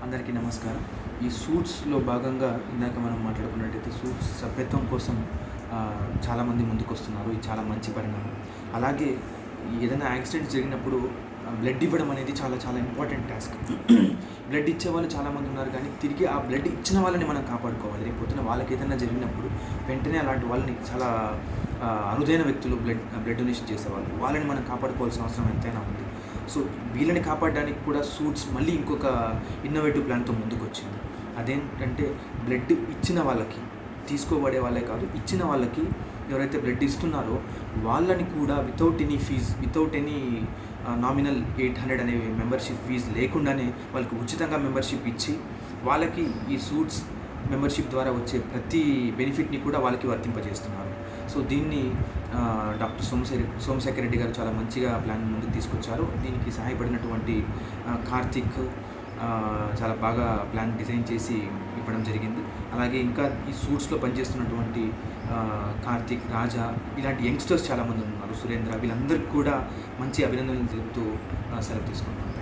అందరికీ నమస్కారం. ఈ సూట్స్‌లో భాగంగా ఇందాక మనం మాట్లాడుకున్నట్టయితే సూట్స్ సభ్యత్వం కోసం చాలామంది ముందుకొస్తున్నారు. ఇది చాలా మంచి పరిణామం. అలాగే ఏదైనా యాక్సిడెంట్ జరిగినప్పుడు బ్లడ్ ఇవ్వడం అనేది చాలా చాలా ఇంపార్టెంట్ టాస్క్. బ్లడ్ ఇచ్చేవాళ్ళు చాలామంది ఉన్నారు, కానీ తిరిగి ఆ బ్లడ్ ఇచ్చిన వాళ్ళని మనం కాపాడుకోవాలి. రేపు పొద్దున వాళ్ళకి ఏదైనా జరిగినప్పుడు వెంటనే అలాంటి వాళ్ళని చాలా అరుదైన వ్యక్తులు బ్లడ్ డొనేషన్ చేసేవాళ్ళు, వాళ్ళని మనం కాపాడుకోవాల్సిన అవసరం ఎంతైనా ఉంది. సో వీళ్ళని కాపాడడానికి కూడా సూట్స్ మళ్ళీ ఇంకొక ఇన్నోవేటివ్ ప్లాన్తో ముందుకొచ్చింది. అదేంటంటే బ్లడ్ ఇచ్చిన వాళ్ళకి, తీసుకోబడే వాళ్ళే కాదు, ఇచ్చిన వాళ్ళకి ఎవరైతే బ్లడ్ ఇస్తున్నారో వాళ్ళని కూడా వితౌట్ ఎనీ నామినల్ 800 అనే మెంబర్షిప్ ఫీజు లేకుండానే వాళ్ళకి ఉచితంగా మెంబర్షిప్ ఇచ్చి వాళ్ళకి ఈ సూట్స్ మెంబర్షిప్ ద్వారా వచ్చే ప్రతి బెనిఫిట్ని కూడా వాళ్ళకి వర్తింపజేస్తున్నారు. సో దీన్ని డాక్టర్ సోమశేఖర్ రెడ్డి గారు చాలా మంచిగా ప్లాన్ ముందుకు తీసుకొచ్చారు. దీనికి సహాయపడినటువంటి కార్తిక్ చాలా బాగా ప్లాన్ డిజైన్ చేసి ఇవ్వడం జరిగింది. అలాగే ఇంకా ఈ సూట్స్లో పనిచేస్తున్నటువంటి కార్తిక్, రాజా, ఇలాంటి యంగ్స్టర్స్ చాలామంది ఉన్నారు, సురేంద్ర, వీళ్ళందరికీ కూడా మంచి అభినందనలు తెలుపుతూ సెలవు తీసుకుంటున్నాను.